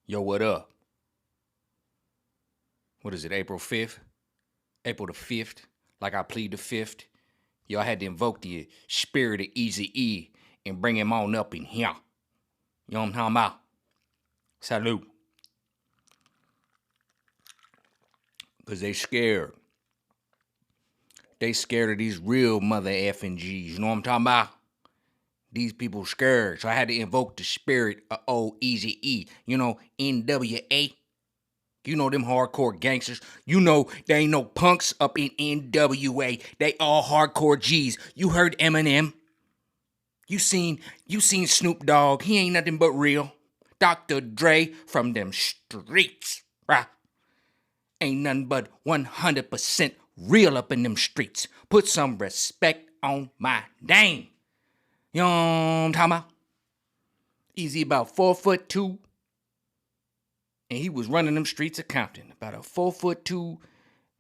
Yo, what up? What is it, April 5th? April the 5th? Like I plead the 5th? Yo, I had to invoke the spirit of Easy E and bring him on up in here. You know what I'm talking about? Salute. Because they scared. They scared of these real mother effing G's. You know what I'm talking about? These people scared. So I had to invoke the spirit of old Easy E. You know, NWA. You know them hardcore gangsters. You know there ain't no punks up in NWA. They all hardcore G's. You heard Eminem. You seen Snoop Dogg. He ain't nothing but real. Dr. Dre from them streets. Right? Ain't nothing but 100% real up in them streets. Put some respect on my name. You know what I'm talking about? Easy about 4'2", and he was running them streets of Compton. About a 4'2"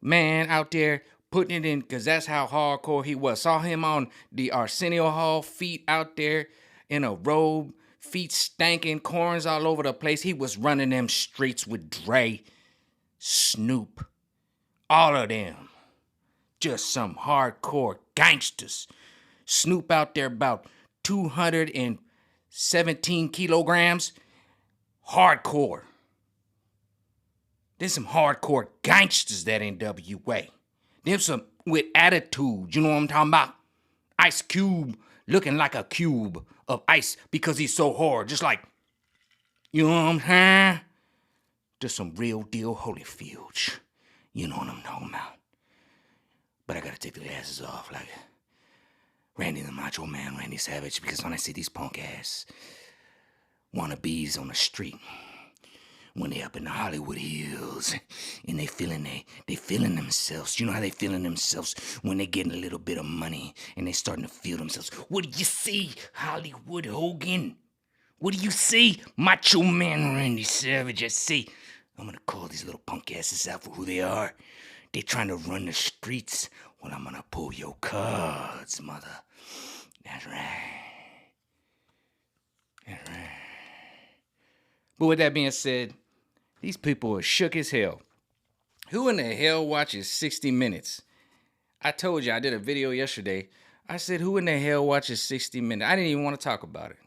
man out there putting it in, because that's how hardcore he was. Saw him on the Arsenio Hall, feet out there in a robe, feet stanking, corns all over the place. He was running them streets with Dre, Snoop, all of them. Just some hardcore gangsters. Snoop out there about 217 kilograms. Hardcore. There's some hardcore gangsters that NWA. There's some with attitude, you know what I'm talking about? Ice Cube looking like a cube of ice because he's so hard, just like, you know what I'm saying? Just some real deal Holyfields. You know what I'm talking about. But I gotta take the glasses off like Randy the Macho Man, Randy Savage, because when I see these punk ass wannabes on the street, when they up in the Hollywood Hills and they feeling themselves. You know how they feeling themselves when they getting a little bit of money and they starting to feel themselves. What do you see, Hollywood Hogan? What do you see, Macho Man Randy Savage? I see. I'm gonna call these little punk asses out for who they are. They trying to run the streets. Well, I'm gonna pull your cards, mother. That's right. That's right. But with that being said, these people are shook as hell. Who in the hell watches 60 Minutes? I told you, I did a video yesterday. I said, who in the hell watches 60 Minutes? I didn't even want to talk about it.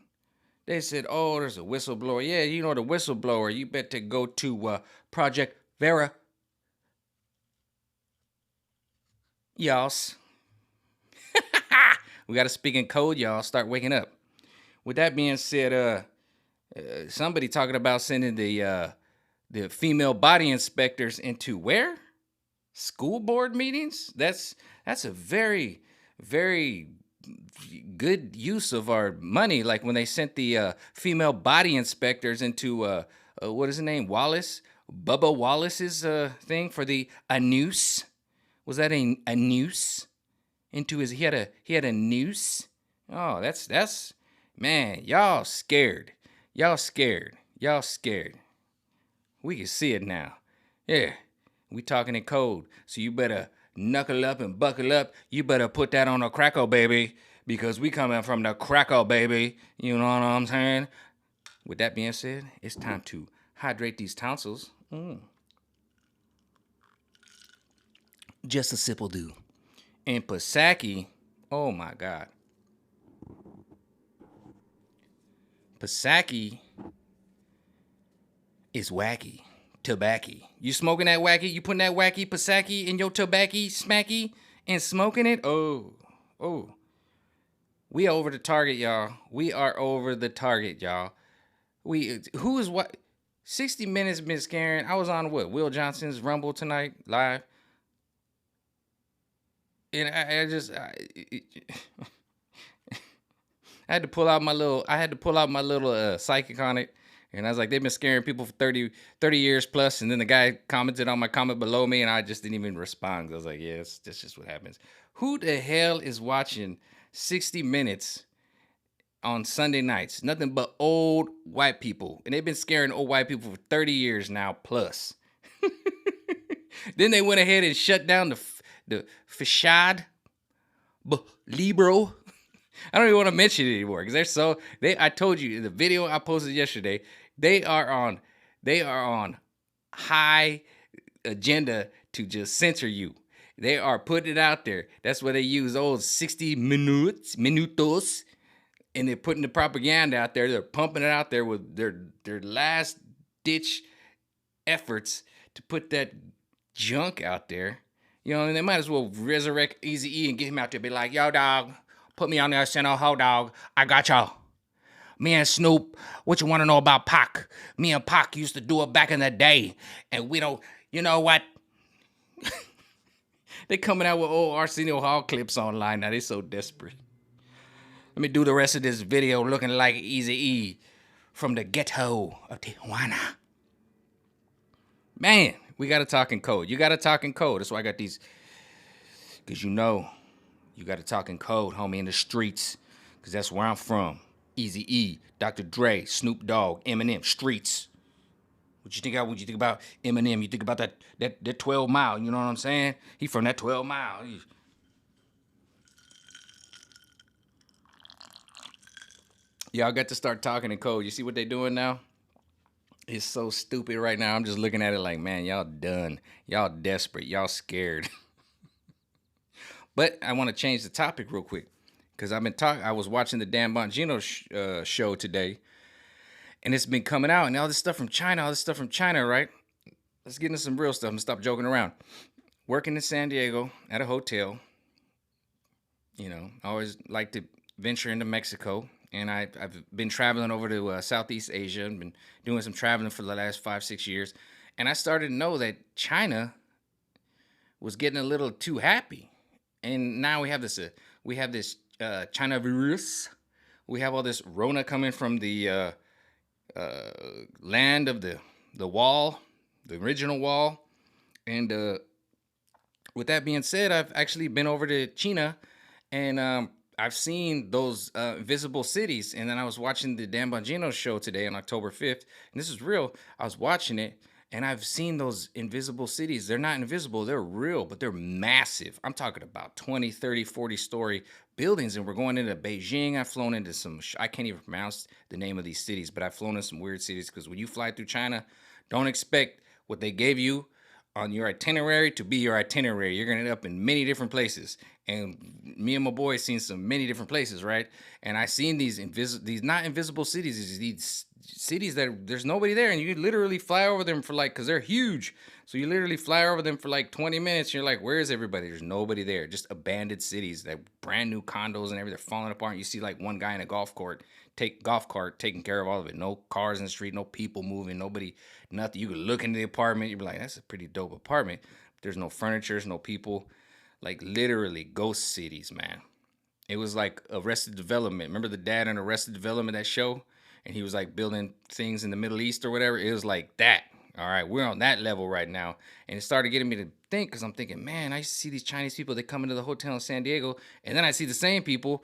They said, oh, there's a whistleblower. Yeah, you know the whistleblower. You better go to Project Vera. Y'all. We got to speak in code, y'all. Start waking up. With that being said, somebody talking about sending the female body inspectors into where? School board meetings? That's a very, very good use of our money. Like when they sent the female body inspectors into what is his name? Wallace? Bubba Wallace's thing for the noose. Was that a noose? Into his he had a noose? Oh, that's man, y'all scared. Y'all scared. Y'all scared. We can see it now. Yeah, we talking in code. So you better knuckle up and buckle up. You better put that on a crackle, baby, because we coming from the crackle, baby. You know what I'm saying? With that being said, it's time to hydrate these tonsils. Just a sip will do. And Pasaki, oh my God. Pasaki is wacky. Tobacco. You smoking that wacky? You putting that wacky Pasaki in your tobacco smacky and smoking it? Oh. We are over the target, y'all. We are over the target, y'all. Who is what? 60 Minutes been scaring. I was on what? Will Johnson's Rumble tonight live. And I had to pull out my little psychic on it. And I was like, they've been scaring people for 30 years plus. And then the guy commented on my comment below me, and I just didn't even respond. I was like, yeah, that's just what happens. Who the hell is watching 60 Minutes on Sunday nights? Nothing but old white people. And they've been scaring old white people for 30 years now plus. Then they went ahead and shut down the Fashad Libro. I don't even want to mention it anymore because I told you in the video I posted yesterday, they are on They are on high agenda to just censor you. They are putting it out there. That's why they use old 60 minutos, and they're putting the propaganda out there. They're pumping it out there with their last ditch efforts to put that junk out there. You know, and they might as well resurrect Easy E and get him out there. Be like, yo, dog, put me on there, send a ho dog. I got y'all. Me and Snoop, what you want to know about Pac? Me and Pac used to do it back in the day, and we don't. You know what? They coming out with old Arsenio Hall clips online now. They so desperate. Let me do the rest of this video looking like Easy E from the ghetto of Tijuana. Man, we got to talk in code. You got to talk in code. That's why I got these. Because you know, you got to talk in code, homie, in the streets. Because that's where I'm from. Easy E, Dr. Dre, Snoop Dogg, Eminem, streets. What you think about Eminem? You think about that 12 Mile, you know what I'm saying? He from that 12 Mile. Y'all got to start talking in code. You see what they doing now? It's so stupid right now. I'm just looking at it like, man, y'all done. Y'all desperate. Y'all scared. But I want to change the topic real quick. Because I was watching the Dan Bongino show today. And it's been coming out, and all this stuff from China, right? Let's get into some real stuff and stop joking around. Working in San Diego at a hotel. You know, I always like to venture into Mexico, and I've been traveling over to Southeast Asia and been doing some traveling for the last 5-6 years. And I started to know that China was getting a little too happy. And now we have this China virus. We have all this Rona coming from the land of the wall, the original wall. And with that being said, I've actually been over to China, and I've seen those invisible cities. And then I was watching the Dan Bongino show today on October 5th, and this is real. I was watching it, and I've seen those invisible cities. They're not invisible, they're real, but they're massive. I'm talking about 20, 30, 40-story buildings, and we're going into Beijing. I've flown into some, I can't even pronounce the name of these cities, but I've flown in some weird cities, because when you fly through China, don't expect what they gave you on your itinerary to be your itinerary. You're gonna end up in many different places. And me and my boys seen some many different places, right? And I seen these not invisible cities, these cities that there's nobody there, and you literally fly over them for like, because they're huge. So you literally fly over them for like 20 minutes. And you're like, where is everybody? There's nobody there. Just abandoned cities, that brand new condos and everything. They're falling apart. You see like one guy in a golf cart taking care of all of it. No cars in the street, no people moving, nobody, nothing. You could look into the apartment. You'd be like, that's a pretty dope apartment. There's no furniture, there's no people. Like literally ghost cities, man. It was like Arrested Development. Remember the dad in Arrested Development, that show? And he was like building things in the Middle East or whatever. It was like that. All right, we're on that level right now. And it started getting me to think, because I'm thinking, man, I used to see these Chinese people that come into the hotel in San Diego, and then I see the same people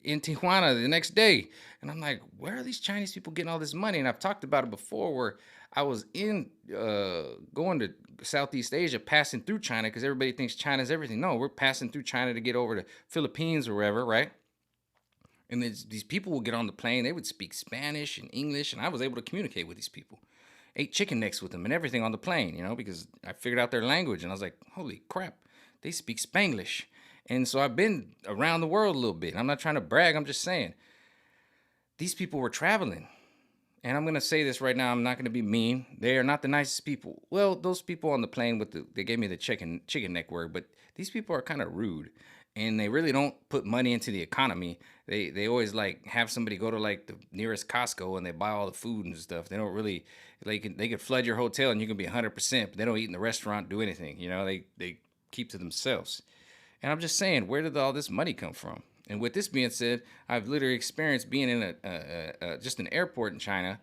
in Tijuana the next day. And I'm like, where are these Chinese people getting all this money? And I've talked about it before, where I was going to Southeast Asia, passing through China, because everybody thinks China's everything. No, we're passing through China to get over to Philippines or wherever, right? And these people would get on the plane. They would speak Spanish and English, and I was able to communicate with these people. Ate chicken necks with them and everything on the plane, because I figured out their language, and I was like, holy crap, they speak Spanglish. And so I've been around the world a little bit. I'm not trying to brag. I'm just saying, these people were traveling. And I'm going to say this right now. I'm not going to be mean. They are not the nicest people. Well, those people on the plane they gave me the chicken neck word, but these people are kind of rude. And they really don't put money into the economy. They always like have somebody go to like the nearest Costco and they buy all the food and stuff. They don't really, they could flood your hotel and you can be 100%, but they don't eat in the restaurant, do anything. They keep to themselves. And I'm just saying, where did all this money come from? And with this being said, I've literally experienced being in just an airport in China,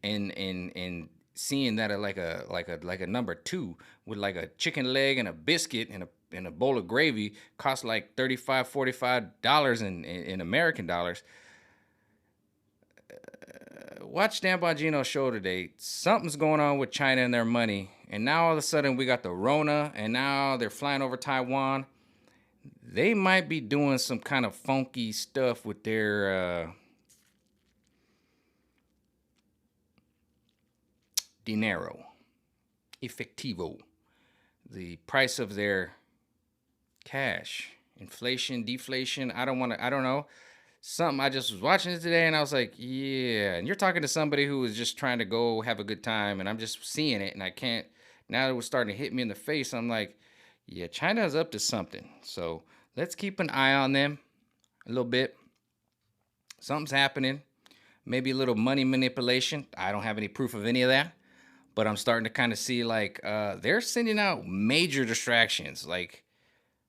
and seeing that at like a number two with like a chicken leg and a biscuit and a bowl of gravy cost like $35-$45 in American dollars. Watch Dan Bongino's show today. Something's going on with China and their money, and now all of a sudden we got the Rona, and now they're flying over Taiwan. They might be doing some kind of funky stuff with their dinero, efectivo, the price of their cash, inflation, deflation. I don't know. Something, I just was watching it today and I was like, yeah. And you're talking to somebody who is just trying to go have a good time, and I'm just seeing it and I can't. Now it was starting to hit me in the face. I'm like, yeah, China's up to something. So let's keep an eye on them a little bit. Something's happening. Maybe a little money manipulation. I don't have any proof of any of that, but I'm starting to kind of see like they're sending out major distractions, like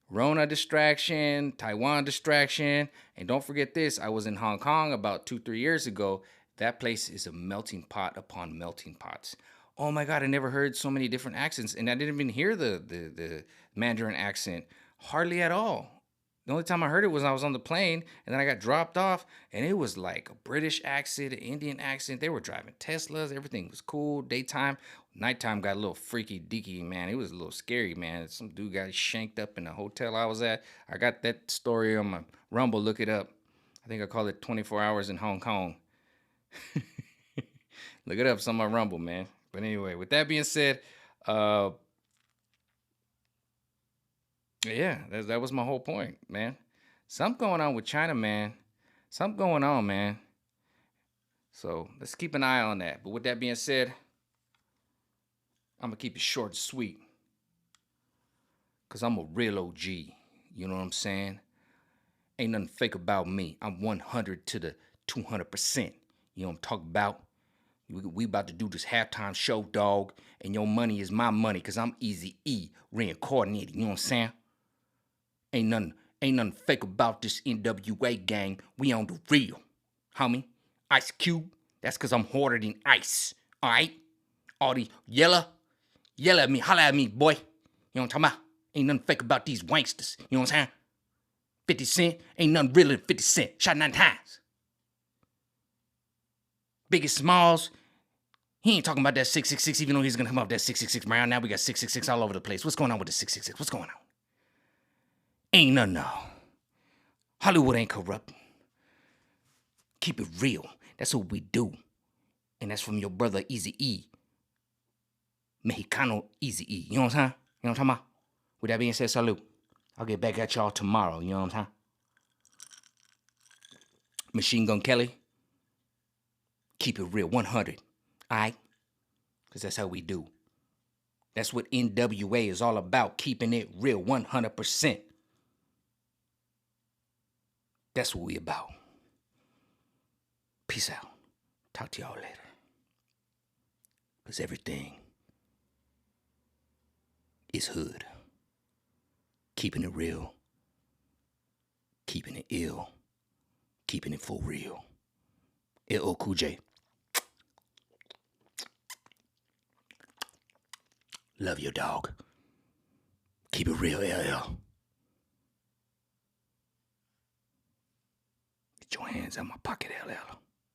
Rona distraction, Taiwan distraction. And don't forget this, I was in Hong Kong about 2-3 years ago. That place is a melting pot upon melting pots. Oh my God, I never heard so many different accents. And I didn't even hear the Mandarin accent hardly at all. The only time I heard it was when I was on the plane, and then I got dropped off, and it was like a British accent, an Indian accent. They were driving Teslas. Everything was cool. Daytime. Nighttime got a little freaky deaky, man. It was a little scary, man. Some dude got shanked up in the hotel I was at. I got that story on my Rumble. Look it up. I think I call it 24 Hours in Hong Kong. Look it up. It's on my Rumble, man. But anyway, with that being said, yeah, that was my whole point, man. Something going on with China, man. Something going on, man. So let's keep an eye on that. But with that being said, I'm going to keep it short and sweet. Because I'm a real OG. You know what I'm saying? Ain't nothing fake about me. I'm 100 to the 200%. You know what I'm talking about? We about to do this halftime show, dog. And your money is my money because I'm Eazy-E reincarnated. You know what I'm saying? Ain't nothing fake about this NWA gang. We on the real, homie. Ice Cube, that's because I'm harder than ice. All right? All these yell at me, holla at me, boy. You know what I'm talking about? Ain't nothing fake about these wanksters. You know what I'm saying? 50 Cent, ain't nothing realer than 50 Cent. Shot 9 times. Biggest Smalls, he ain't talking about that 666, even though he's gonna come up that 666 round. Now we got 666 all over the place. What's going on with the 666? What's going on? Ain't nothing, no. Hollywood ain't corrupt. Keep it real. That's what we do. And that's from your brother Eazy-E. Mexicano Eazy-E. You know what I'm saying? You know what I'm talking about? With that being said, salute. I'll get back at y'all tomorrow. You know what I'm saying? Machine Gun Kelly. Keep it real. 100. All right? Because that's how we do. That's what NWA is all about. Keeping it real. 100%. That's what we about. Peace out. Talk to y'all later. Because everything is hood. Keeping it real. Keeping it ill. Keeping it for real. LL Cool J. Love your dog. Keep it real, LL. Get your hands out my pocket, LL.